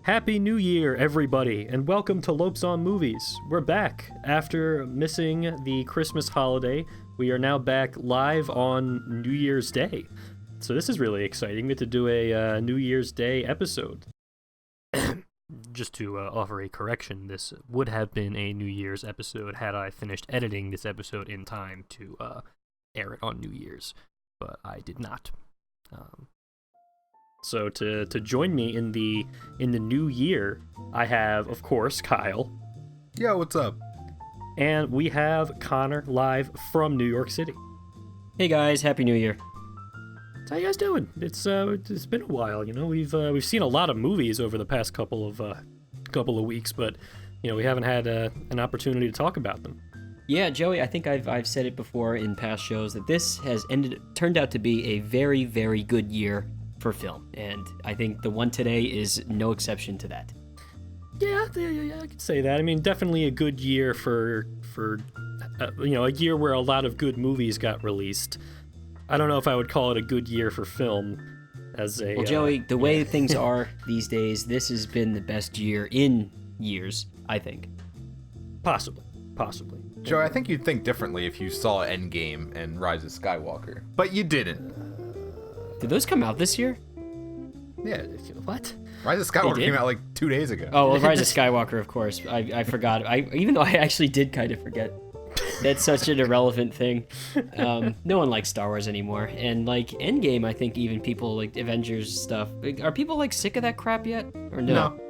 Happy New Year, everybody, and welcome to Lopes on Movies. We're back. After missing the Christmas holiday, we are now back live on New Year's Day. So this is really exciting. We get to do a New Year's Day episode. Just to offer a correction, this would have been a New Year's episode had I finished editing this episode in time to air it on New Year's, but I did not. So to join me in the new year, I have, of course, Kyle. Yo, what's up? And we have Connor live from New York City. Hey guys, Happy New Year. How you guys doing? It's been a while, you know. We've seen a lot of movies over the past couple of weeks, but you know we haven't had an opportunity to talk about them. Yeah, Joey, I think I've said it before in past shows that this has turned out to be a very, very good year for film, and I think the one today is no exception to that. Yeah, I could say that. I mean, definitely a good year for a year where a lot of good movies got released. I don't know if I would call it a good year for film. Well, Joey, the way things are these days, this has been the best year in years, I think. Possibly. Joey, I think you'd think differently if you saw Endgame and Rise of Skywalker, but you didn't. Did those come out this year? Yeah. What? Rise of Skywalker came out like 2 days ago. Oh, well, Rise of Skywalker, of course. I forgot. Even though I actually did kind of forget. That's such an irrelevant thing. No one likes Star Wars anymore. And like Endgame, I think even people like Avengers stuff. Are people like sick of that crap yet? Or no?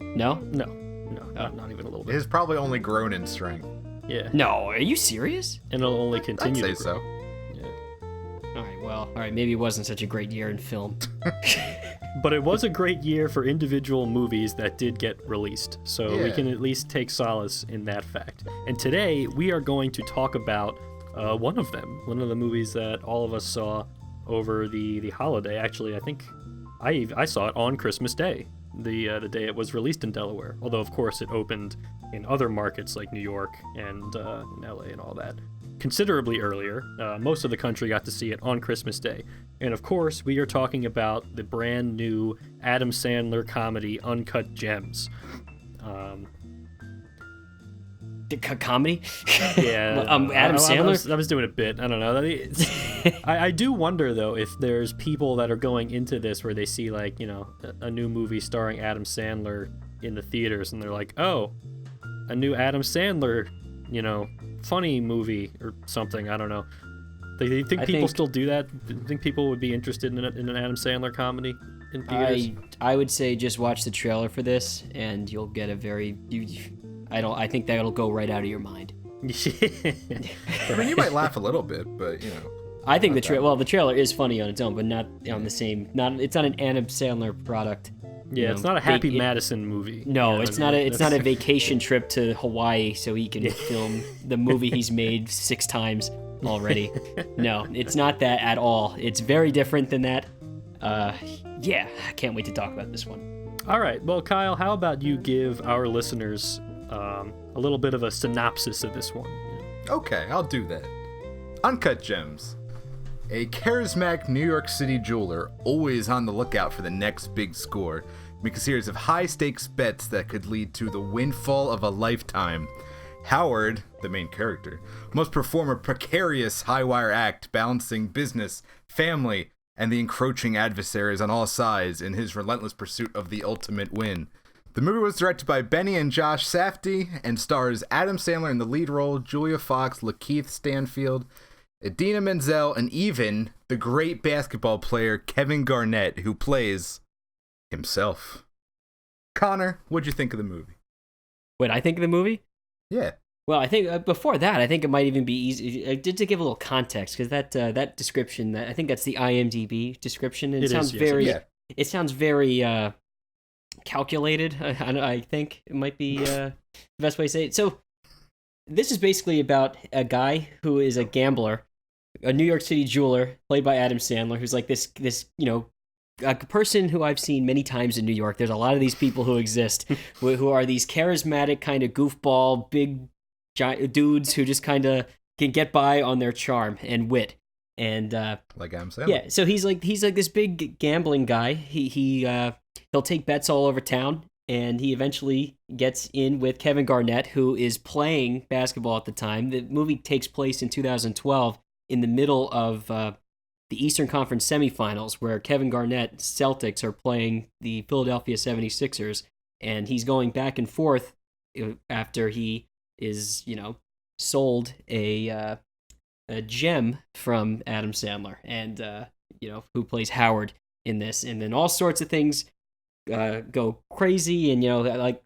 No? No, not even a little bit. It has probably only grown in strength. Yeah. No, are you serious? And it'll only continue I'd to say grow. so. All right, maybe it wasn't such a great year in film. But it was a great year for individual movies that did get released, so we can at least take solace in that fact. And today, we are going to talk about one of them, one of the movies that all of us saw over the holiday. Actually, I think I saw it on Christmas Day, the day it was released in Delaware, although of course it opened in other markets like New York and in LA and all that considerably earlier. Most of the country got to see it on Christmas Day. And of course, we are talking about the brand new Adam Sandler comedy, Uncut Gems. Comedy? Yeah. Adam Sandler? I was doing a bit. I don't know. I do wonder, though, if there's people that are going into this where they see, like, you know, a new movie starring Adam Sandler in the theaters, and they're like, oh, a new Adam Sandler, you know, funny movie or something. I don't know. Do you think people still do that? Do you think people would be interested in an Adam Sandler comedy in theaters? I would say just watch the trailer for this, and you'll get a very. I think that'll go right out of your mind. I mean, you might laugh a little bit, but you know. I think the trailer is funny on its own, but not on the same. It's not an Adam Sandler product. Yeah, it's not a Happy Madison movie. No, you know, it's not a. It's not a vacation trip to Hawaii so he can film the movie he's made 6 times already. No, it's not that at all. It's very different than that. Yeah, I can't wait to talk about this one. All right, well, Kyle, how about you give our listeners a little bit of a synopsis of this one? Okay, I'll do that. Uncut Gems. A charismatic New York City jeweler, always on the lookout for the next big score, makes a series of high-stakes bets that could lead to the windfall of a lifetime. Howard, the main character, must perform a precarious high-wire act balancing business, family, and the encroaching adversaries on all sides in his relentless pursuit of the ultimate win. The movie was directed by Benny and Josh Safdie and stars Adam Sandler in the lead role, Julia Fox, Lakeith Stanfield, Idina Menzel, and even the great basketball player Kevin Garnett, who plays himself. Connor, what'd you think of the movie? What I think of the movie? Yeah. Well, I think before that, I think it might even be easy to give a little context, because that description, I think that's the IMDb description. And it sounds very calculated. I think it might be the best way to say it. So this is basically about a guy who is a gambler, a New York City jeweler, played by Adam Sandler, who's like this a person who I've seen many times in New York. There's a lot of these people who exist, who are these charismatic kind of goofball, big giant dudes who just kind of can get by on their charm and wit. And like Adam Sandler. Yeah, so he's like this big gambling guy. He'll take bets all over town, and he eventually gets in with Kevin Garnett, who is playing basketball at the time. The movie takes place in 2012 in the middle of the Eastern Conference semifinals, where Kevin Garnett Celtics are playing the Philadelphia 76ers, and he's going back and forth after he is, sold a gem from Adam Sandler, and who plays Howard in this, and then all sorts of things go crazy, and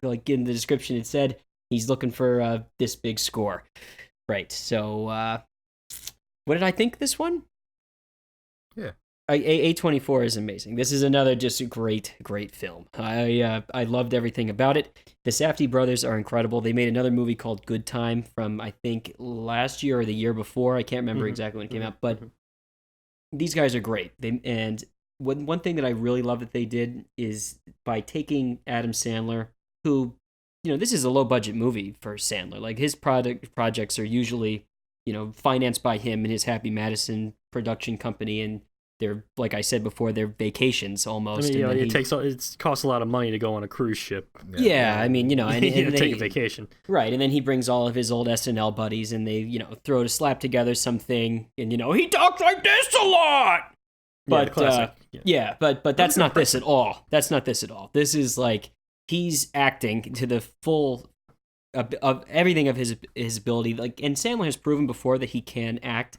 like in the description it said, he's looking for this big score, right? So, what did I think of this one? Yeah, A24 is amazing. This is another just a great film. I loved everything about it. The Safdie brothers are incredible. They made another movie called Good Time from, I think, last year or the year before. I can't remember exactly when it came out, but these guys are great. And one thing that I really love that they did is by taking Adam Sandler, who, this is a low budget movie for Sandler. Like, his projects are usually, financed by him and his Happy Madison production company, and they're, like I said before, they're vacations almost. I mean, it costs a lot of money to go on a cruise ship. Yeah, I mean, and take a vacation. Right, and then he brings all of his old SNL buddies, and they, slap together something, and he talks like this a lot. But but that's not this at all. That's not this at all. This is like he's acting to the full of everything of his ability. Like, and Sandler has proven before that he can act.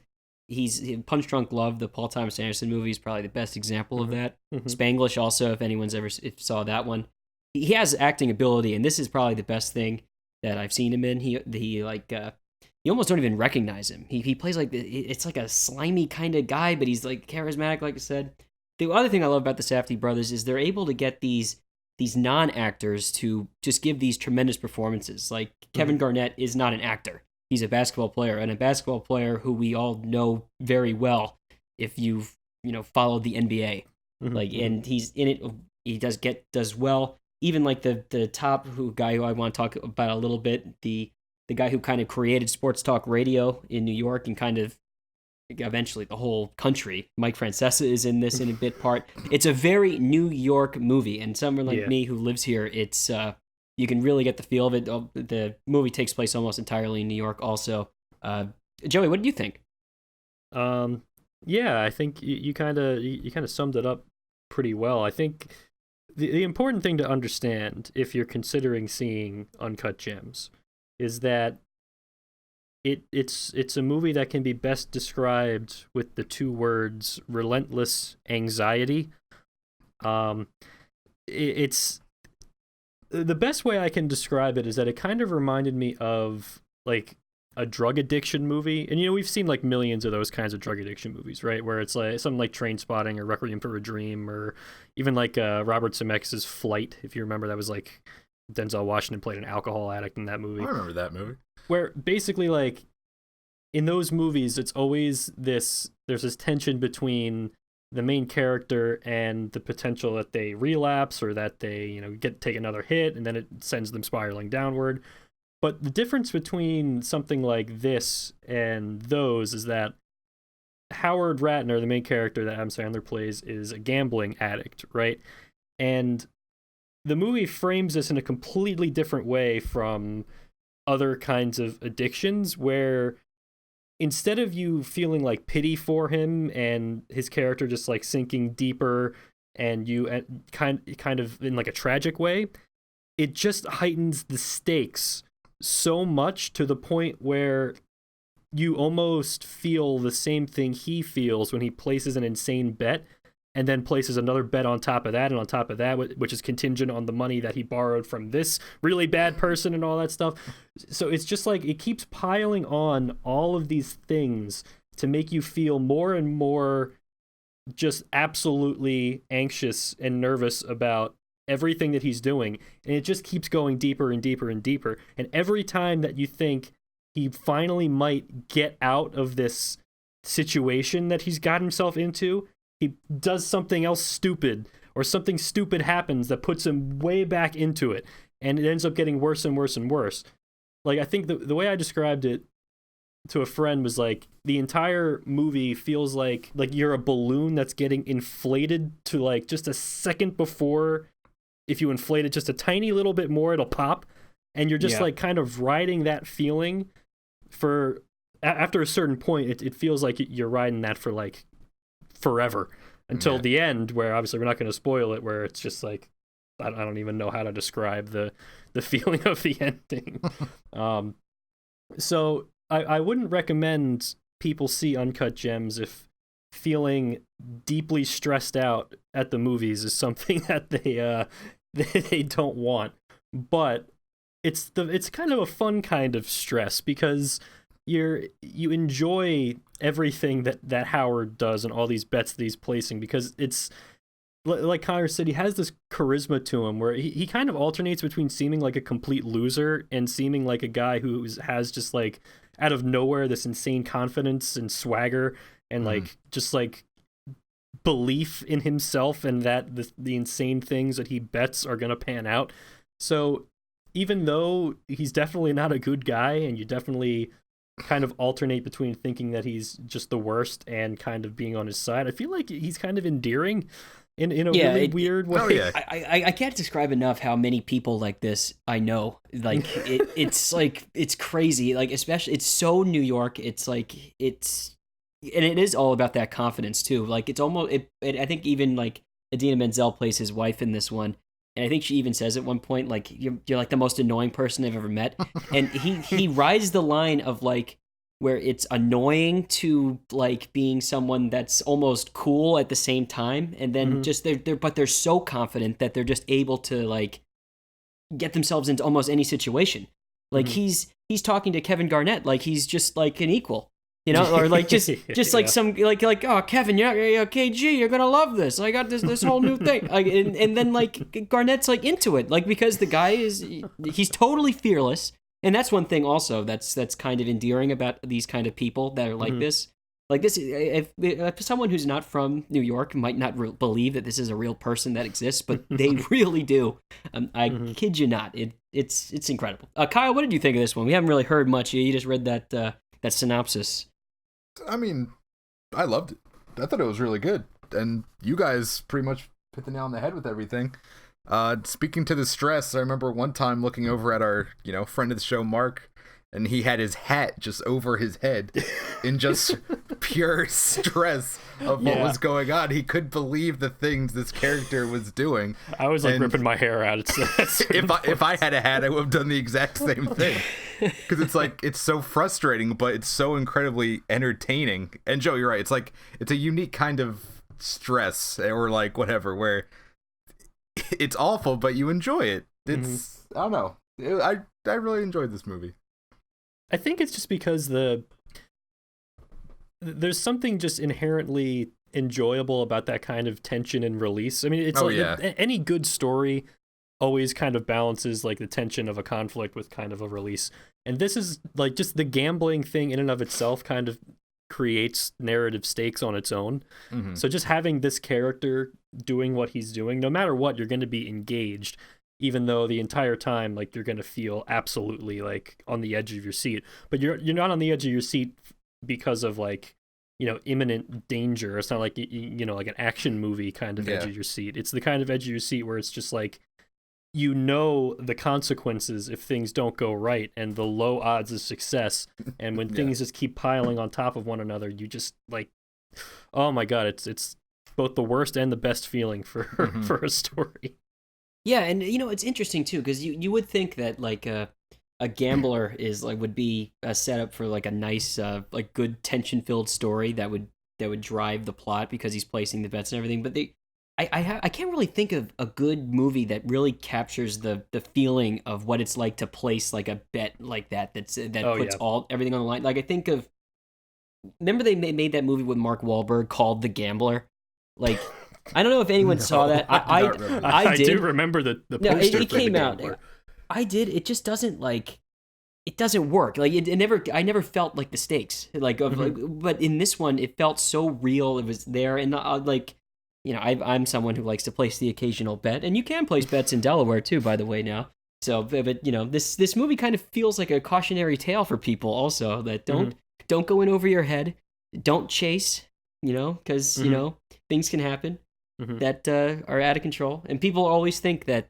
He's Punch Drunk Love, the Paul Thomas Anderson movie, is probably the best example of that. Spanglish also, if anyone's ever saw that one, he has acting ability, and this is probably the best thing that I've seen him in. You almost don't even recognize him. He plays like it's like a slimy kind of guy, but he's like charismatic, like I said. The other thing I love about the Safdie brothers is they're able to get these non-actors to just give these tremendous performances. Like Kevin Garnett is not an actor. He's a basketball player, and a basketball player who we all know very well if you've followed the NBA. And he's in it. He does well. Even like the top guy who I want to talk about a little bit, the guy who kind of created sports talk radio in New York and kind of eventually the whole country. Mike Francesa is in this in a bit part. It's a very New York movie, and someone like me who lives here, it's you can really get the feel of it. The movie takes place almost entirely in New York also. Joey, what did you think? I think you kind of summed it up pretty well. I think the important thing to understand if you're considering seeing Uncut Gems is that it's a movie that can be best described with the two words relentless anxiety. It's the best way I can describe it is that it kind of reminded me of like a drug addiction movie. And we've seen like millions of those kinds of drug addiction movies, right? Where it's like something like Trainspotting or Requiem for a Dream, or even like Robert Zemeckis' Flight, if you remember. That was like Denzel Washington played an alcohol addict in that movie. I remember that movie. Where basically, like, in those movies, it's always there's this tension between the main character and the potential that they relapse or that they, take another hit, and then it sends them spiraling downward. But the difference between something like this and those is that Howard Ratner, the main character that Adam Sandler plays, is a gambling addict, right? And the movie frames this in a completely different way from other kinds of addictions, where instead of you feeling like pity for him and his character just like sinking deeper and you kind of in like a tragic way, it just heightens the stakes so much to the point where you almost feel the same thing he feels when he places an insane bet and then places another bet on top of that and on top of that, which is contingent on the money that he borrowed from this really bad person and all that stuff. So it's just like it keeps piling on all of these things to make you feel more and more just absolutely anxious and nervous about everything that he's doing. And it just keeps going deeper and deeper and deeper. And every time that you think he finally might get out of this situation that he's got himself into, he does something else stupid, or something stupid happens that puts him way back into it, and it ends up getting worse and worse and worse. Like, I think the way I described it to a friend was like, the entire movie feels like you're a balloon that's getting inflated to like just a second before, if you inflate it just a tiny little bit more, it'll pop. And you're just like kind of riding that feeling for, after a certain point, it feels like you're riding that for like forever until the end, where obviously we're not going to spoil it, where it's just like, I don't even know how to describe the feeling of the ending. So I wouldn't recommend people see Uncut Gems if feeling deeply stressed out at the movies is something that they don't want. But it's kind of a fun kind of stress, because you enjoy everything that Howard does and all these bets that he's placing, because it's like Connor said, he has this charisma to him where he kind of alternates between seeming like a complete loser and seeming like a guy who has just like out of nowhere this insane confidence and swagger and like just like belief in himself, and that the insane things that he bets are going to pan out. So even though he's definitely not a good guy, and you definitely kind of alternate between thinking that he's just the worst and kind of being on his side, I feel like he's kind of endearing in a really weird way. Oh, yeah. I can't describe enough how many people like this I know. Like it's like, it's crazy. Like, especially, it's so New York. It's like, and it is all about that confidence too. Like, it's almost, I think even like Idina Menzel plays his wife in this one. And I think she even says at one point, like, you're like the most annoying person I've ever met. And he rides the line of like, where it's annoying to like being someone that's almost cool at the same time, and then just they're so confident that they're just able to like get themselves into almost any situation. Like he's talking to Kevin Garnett like he's just like an equal, you know, or like just like some like oh, Kevin, you're KG, you're gonna love this. I got this whole new thing, like, and then like Garnett's like into it, like, because the guy he's totally fearless. And that's one thing also that's kind of endearing about these kind of people that are like this. Like this, if someone who's not from New York might not believe that this is a real person that exists, but they really do. I kid you not. It's incredible. Kyle, what did you think of this one? We haven't really heard much. You just read that synopsis. I mean, I loved it. I thought it was really good. And you guys pretty much hit the nail on the head with everything. Speaking to the stress, I remember one time looking over at our, friend of the show, Mark, and he had his hat just over his head in just pure stress of what was going on. He couldn't believe the things this character was doing. I was like ripping my hair out. If I had a hat, I would have done the exact same thing. Because it's like, it's so frustrating, but it's so incredibly entertaining. And Joe, you're right. It's like, it's a unique kind of stress, or like whatever, where it's awful, but you enjoy it. It's I don't know. I really enjoyed this movie. I think it's just because there's something just inherently enjoyable about that kind of tension and release. I mean, it's any good story always kind of balances like the tension of a conflict with kind of a release. And this is like just the gambling thing in and of itself kind of creates narrative stakes on its own. So just having this character doing what he's doing, no matter what, you're going to be engaged, even though the entire time like you're going to feel absolutely like on the edge of your seat. But you're not on the edge of your seat because of like, imminent danger. It's not like like an action movie kind of edge of your seat. It's the kind of edge of your seat where it's just like, the consequences if things don't go right, and the low odds of success, and when things just keep piling on top of one another, you just like, oh my god, it's both the worst and the best feeling for a story. Yeah, and it's interesting too, because you would think that like a gambler is like would be a setup for like a nice like good tension filled story that would drive the plot because he's placing the bets and everything, but I can't really think of a good movie that really captures the feeling of what it's like to place like a bet like that puts everything on the line. Like I think of, remember they made that movie with Mark Wahlberg called The Gambler? Like I don't know if anyone saw that. I did. do remember the poster. It came out. I did. It just doesn't like. It doesn't work. Like it never. I never felt like the stakes. Like, but in this one, it felt so real. It was there, and like. I'm someone who likes to place the occasional bet, and you can place bets in Delaware too, by the way, now. So, but this movie kind of feels like a cautionary tale for people also that don't don't go in over your head. Don't chase, because, things can happen that are out of control. And people always think that,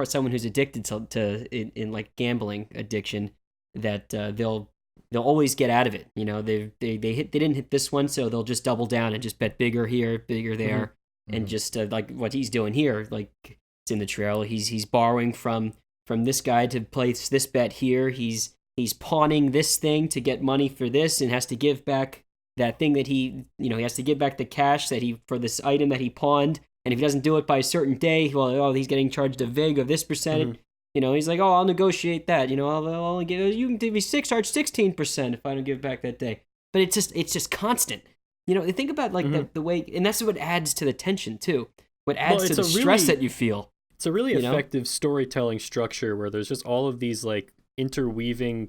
someone who's addicted to in like gambling addiction, that they'll always get out of it. They didn't hit this one, so they'll just double down and just bet bigger here, bigger there, and just like what he's doing here, like it's in the trailer. He's borrowing from this guy to place this bet here. He's pawning this thing to get money for this, and has to give back that thing that he has to give back the cash for this item that he pawned. And if he doesn't do it by a certain day, he's getting charged a vig of this percentage. He's like, I'll negotiate that. I'll only you can give me charge 16% if I don't give it back that day. But it's just constant. Think about like the way, and that's what adds to the tension too. What adds to the stress that you feel. It's a really effective storytelling structure where there's just all of these like interweaving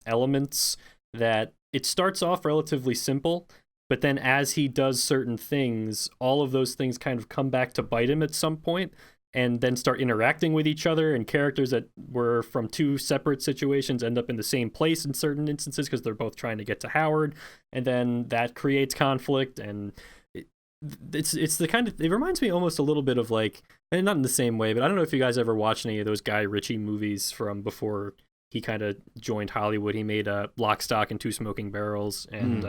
elements that it starts off relatively simple, but then as he does certain things, all of those things kind of come back to bite him at some point, and then start interacting with each other, and characters that were from two separate situations end up in the same place in certain instances because they're both trying to get to Howard, and then that creates conflict. And it's the kind of, it reminds me almost a little bit of like, and not in the same way, but I don't know if you guys ever watched any of those Guy Ritchie movies from before he kind of joined Hollywood. He made Lock, Stock, and Two Smoking Barrels, and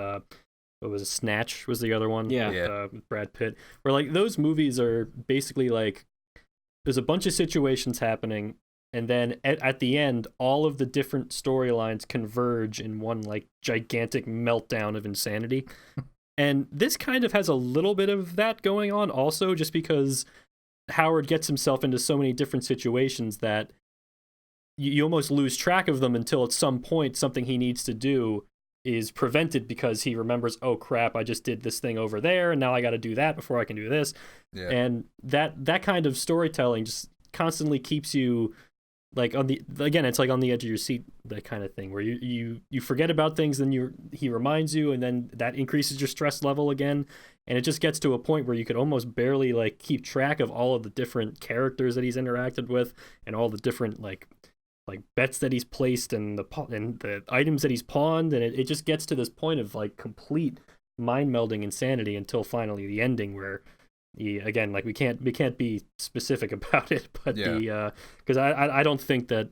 what was it, Snatch was the other one? With Brad Pitt. Where like those movies are basically like, there's a bunch of situations happening, and then at the end, all of the different storylines converge in one like gigantic meltdown of insanity. And this kind of has a little bit of that going on also, just because Howard gets himself into so many different situations that you almost lose track of them until at some point something he needs to do is prevented because he remembers, oh crap, I just did this thing over there, and now I got to do that before I can do this. Yeah. And that kind of storytelling just constantly keeps you like it's like on the edge of your seat, that kind of thing where you forget about things, then he reminds you, and then that increases your stress level again, and it just gets to a point where you could almost barely like keep track of all of the different characters that he's interacted with and all the different like bets that he's placed and the items that he's pawned, and it just gets to this point of like complete mind melding insanity until finally the ending where again, like we can't be specific about it, but because I don't think that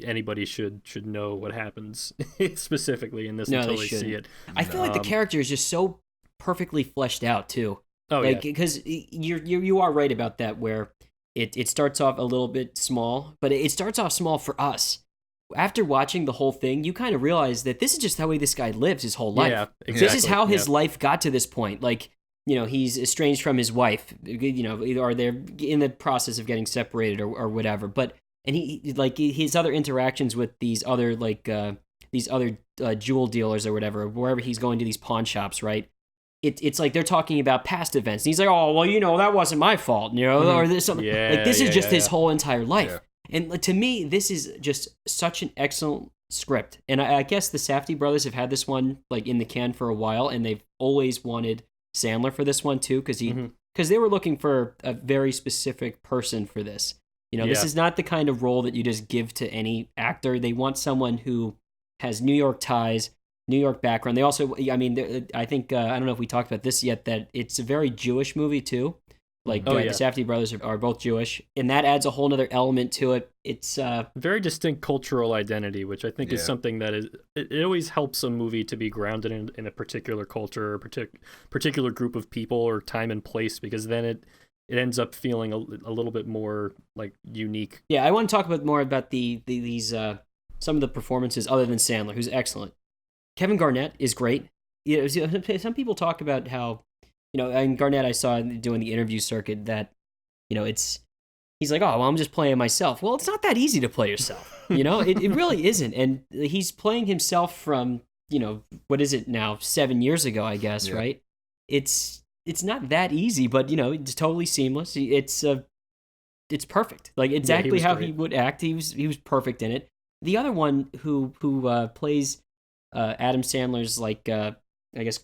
anybody should know what happens specifically in this until they see it. I feel like the character is just so perfectly fleshed out too. Because you are right about that, where it starts off a little bit small, but it starts off small for us. After watching the whole thing, you kind of realize that this is just the way this guy lives his whole life. Yeah, exactly. This is how his life got to this point. Like, he's estranged from his wife, or they're in the process of getting separated or whatever. But, and he, like, his other interactions with these other, jewel dealers or whatever, wherever he's going to these pawn shops, right? It's like they're talking about past events. And he's like, oh, well, that wasn't my fault, or this something. This is just his whole entire life. Yeah. And to me, this is just such an excellent script. And I guess the Safdie brothers have had this one like in the can for a while, and they've always wanted Sandler for this one too, because they were looking for a very specific person for this. This is not the kind of role that you just give to any actor. They want someone who has New York ties, New York background. They also, I think, I don't know if we talked about this yet, that it's a very Jewish movie too. Like the Safdie brothers are both Jewish, and that adds a whole nother element to it. It's very distinct cultural identity, which I think is something that it always helps a movie to be grounded in a particular culture, or particular group of people, or time and place, because then it ends up feeling a little bit more like unique. Yeah, I want to talk more about these some of the performances other than Sandler, who's excellent. Kevin Garnett is great. Some people talk about how, and Garnett, I saw doing the interview circuit that, he's like, oh, well, I'm just playing myself. Well, it's not that easy to play yourself. It really isn't. And he's playing himself from, what is it now? 7 years ago, I guess, right? It's not that easy, but, it's totally seamless. It's perfect. Like exactly how he would act. He was perfect in it. The other one who plays Adam Sandler's I guess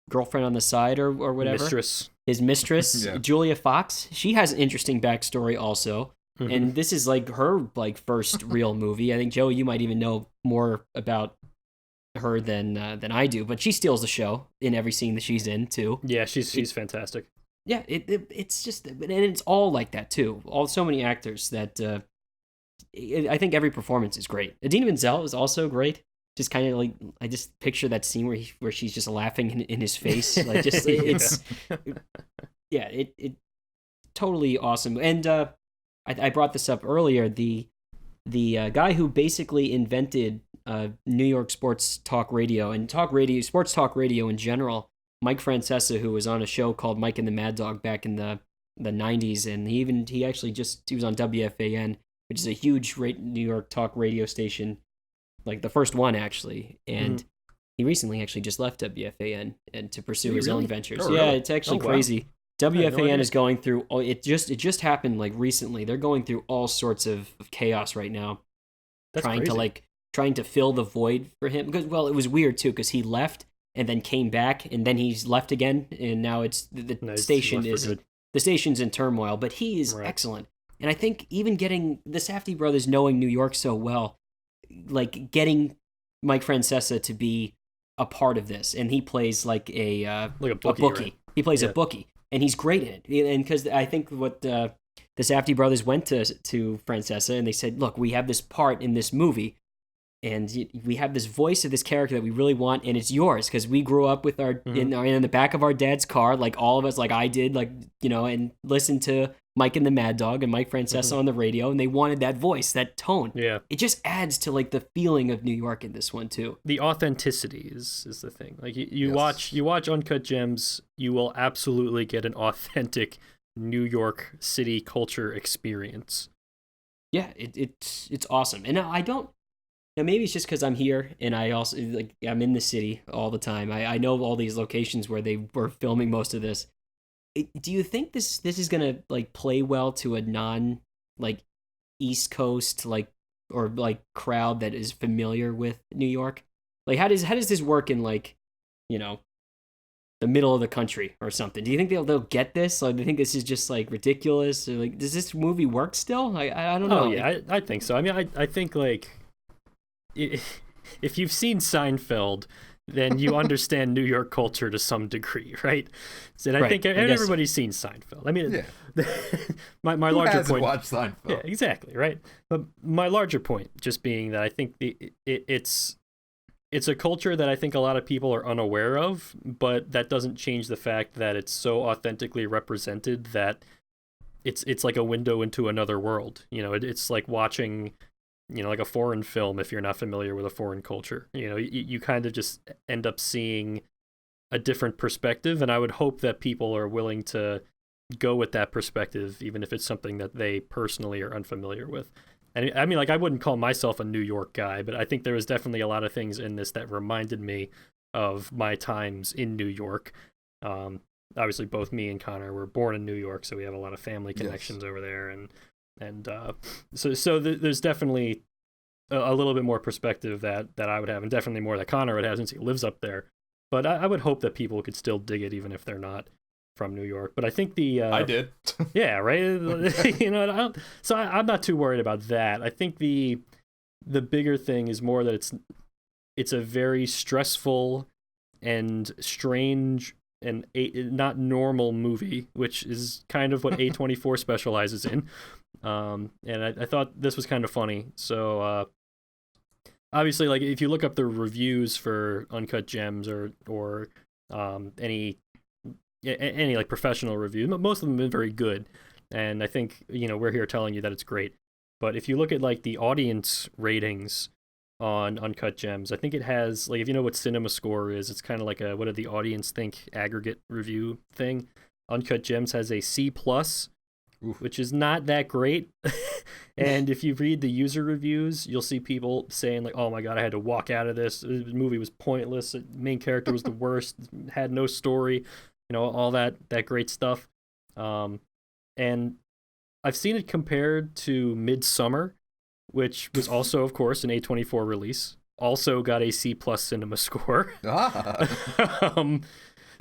girlfriend on the side or whatever, his mistress, Julia Fox. She has an interesting backstory also, and this is like her first real movie. I think Joey, you might even know more about her than I do, but she steals the show in every scene that she's in too. Yeah, she's fantastic. Yeah, it's just, and it's all like that too. So many actors that I think every performance is great. Idina Menzel is also great. Just kind of like, I just picture that scene where she's just laughing in his face. Like, just it's totally awesome. And I brought this up earlier. The guy who basically invented New York sports talk radio and sports talk radio in general, Mike Francesa, who was on a show called Mike and the Mad Dog back in the 90s, and he was on WFAN, which is a huge New York talk radio station, like the first one actually, and he recently actually just left WFAN and to pursue his own ventures. Oh, really? Yeah, it's actually crazy. WFAN is going through. It just happened like recently. They're going through all sorts of chaos right now. That's trying to fill the void for him, because it was weird too, because he left and then came back and then he's left again, and now it's the station's in turmoil. But he is excellent, and I think even getting the Safdie brothers knowing New York so well, like getting Mike Francesa to be a part of this, and he plays like a bookie. Right? He plays a bookie, and he's great in it. And because I think what the Safdie brothers went to Francesa and they said, "Look, we have this part in this movie, and we have this voice of this character that we really want, and it's yours because we grew up with in the back of our dad's car, like all of us, like I did, like and listened to Mike and the Mad Dog and Mike Francesa on the radio, and they wanted that voice, that tone. Yeah, it just adds to like the feeling of New York in this one too. The authenticity is the thing. Like you watch Uncut Gems, you will absolutely get an authentic New York City culture experience. Yeah, it's awesome, and I don't. Now, maybe it's just because I'm here and I also I'm in the city all the time. I know all these locations where they were filming most of this. Do you think this is gonna like play well to a non like East Coast or crowd that is familiar with New York? Like how does this work in like the middle of the country or something? Do you think they'll get this? Like, do you think this is just like ridiculous? Or, like, does this movie work still? I don't know. Oh yeah, I think so. I mean, I think like. If you've seen Seinfeld, then you understand New York culture to some degree, right? And I think everybody's seen Seinfeld. I mean, my larger hasn't point. Watched Seinfeld? Yeah, exactly, right. But my larger point just being that I think it's a culture that I think a lot of people are unaware of, but that doesn't change the fact that it's so authentically represented that it's like a window into another world. It's like watching. Like a foreign film, if you're not familiar with a foreign culture, you kind of just end up seeing a different perspective. And I would hope that people are willing to go with that perspective, even if it's something that they personally are unfamiliar with. And I mean, like, I wouldn't call myself a New York guy, but I think there was definitely a lot of things in this that reminded me of my times in New York. Obviously, both me and Connor were born in New York, so we have a lot of family connections over there. And so there's definitely a little bit more perspective that I would have, and definitely more that Connor would have since he lives up there. But I would hope that people could still dig it even if they're not from New York. But I think I did. Yeah, right. So I'm not too worried about that. I think the bigger thing is more that it's a very stressful and strange and not normal movie, which is kind of what A24 specializes in. And I thought this was kind of funny. So obviously, like if you look up the reviews for Uncut Gems or any like professional review, most of them have been very good. And I think we're here telling you that it's great. But if you look at like the audience ratings on Uncut Gems, I think it has like, if you know what Cinema Score is, it's kind of like a what did the audience think aggregate review thing. Uncut Gems has a C+. Which is not that great. And if you read the user reviews, you'll see people saying like, oh my God, I had to walk out of this. The movie was pointless. The main character was the worst, had no story, all that great stuff. And I've seen it compared to Midsummer, which was also, of course, an A24 release. Also got a C+ Cinema Score.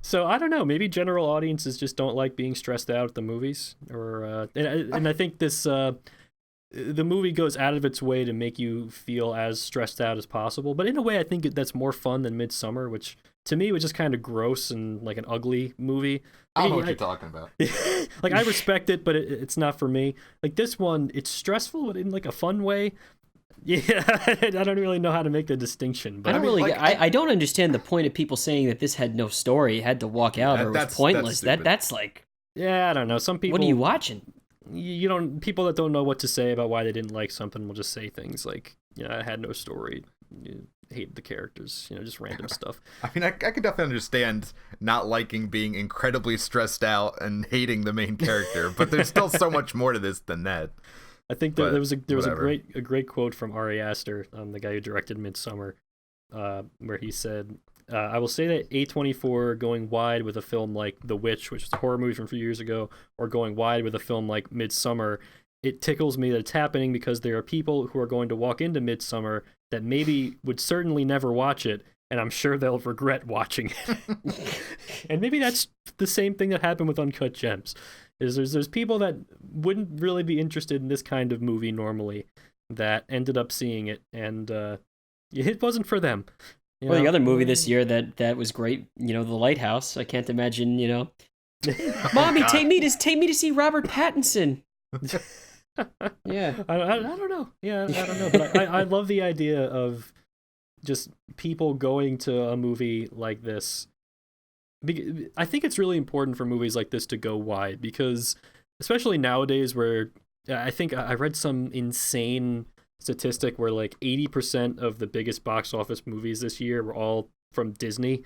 So I don't know. Maybe general audiences just don't like being stressed out at the movies, or and I think this the movie goes out of its way to make you feel as stressed out as possible. But in a way, I think that's more fun than Midsummer, which to me was just kind of gross and like an ugly movie. I don't know what you're talking about. Like, I respect it, but it's not for me. Like, this one, it's stressful, but in like a fun way. Yeah, I don't really know how to make the distinction. But I don't understand the point of people saying that this had no story, it had to walk out, or was pointless. That's like, yeah, I don't know. Some people. What are you watching? You don't. People that don't know what to say about why they didn't like something will just say things like, it had no story. You hated the characters. Just random stuff. I mean, I could definitely understand not liking being incredibly stressed out and hating the main character, but there's still so much more to this than that. I think there was a great quote from Ari Aster, the guy who directed Midsummer, where he said, I will say that A24 going wide with a film like The Witch, which is a horror movie from a few years ago, or going wide with a film like Midsummer, it tickles me that it's happening because there are people who are going to walk into Midsummer that maybe would certainly never watch it, and I'm sure they'll regret watching it. And maybe that's the same thing that happened with Uncut Gems. There's people that wouldn't really be interested in this kind of movie normally that ended up seeing it, and it wasn't for them. The other movie this year that was great, The Lighthouse. I can't imagine, Mommy, take me to see Robert Pattinson. Yeah, I don't know. Yeah, I don't know, but I love the idea of just people going to a movie like this. I think it's really important for movies like this to go wide, because especially nowadays, where I think I read some insane statistic where like 80% of the biggest box office movies this year were all from Disney,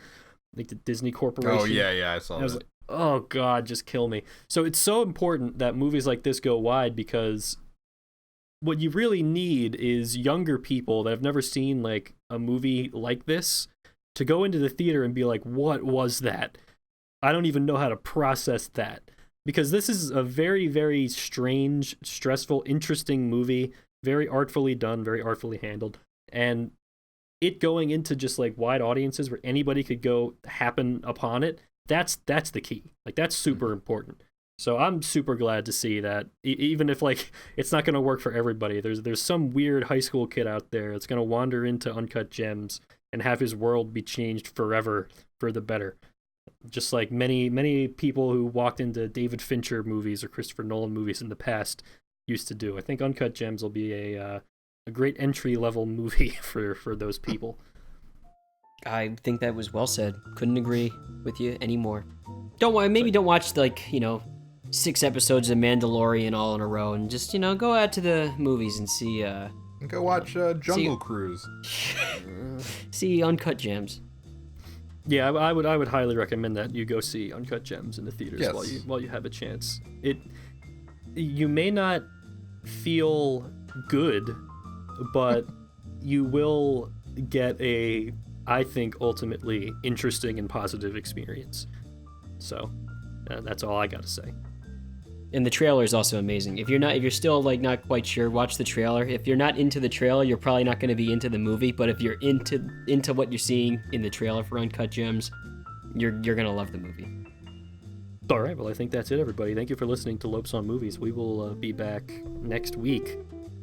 like the Disney Corporation. Oh yeah, I saw that. I was like, oh God, just kill me. So it's so important that movies like this go wide, because what you really need is younger people that have never seen like a movie like this to go into the theater and be like, what was that? I don't even know how to process that. Because this is a very, very strange, stressful, interesting movie, very artfully done, very artfully handled. And it going into just like wide audiences where anybody could go happen upon it, that's the key. Like, that's super important. So I'm super glad to see that, even if like it's not going to work for everybody, there's some weird high school kid out there that's going to wander into Uncut Gems and have his world be changed forever for the better. Just like many people who walked into David Fincher movies or Christopher Nolan movies in the past used to do. I think Uncut Gems will be a great entry-level movie for those people. I think that was well said. Couldn't agree with you anymore. Don't watch like 6 episodes of Mandalorian all in a row, and just go out to the movies and see. Go watch Jungle Cruise. See Uncut Gems. Yeah, I would highly recommend that you go see Uncut Gems in the theaters. Yes. while you have a chance. You may not feel good, but you will get a, I think, ultimately interesting and positive experience. So that's all I got to say. And the trailer is also amazing. If you're still like not quite sure, watch the trailer. If you're not into the trailer, you're probably not going to be into the movie. But if you're into what you're seeing in the trailer for Uncut Gems, you're going to love the movie. All right, well, I think that's it, everybody. Thank you for listening to Lopes on Movies. We will be back next week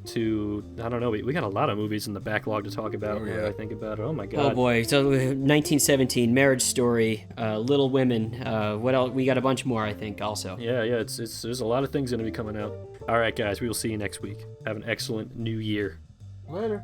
to, I don't know, we got a lot of movies in the backlog to talk about. Oh, yeah. When I think about it. Oh, my God. Oh, boy. So 1917, Marriage Story, Little Women. What else? We got a bunch more, I think, also. Yeah, there's a lot of things going to be coming out. All right, guys, we will see you next week. Have an excellent new year. Later.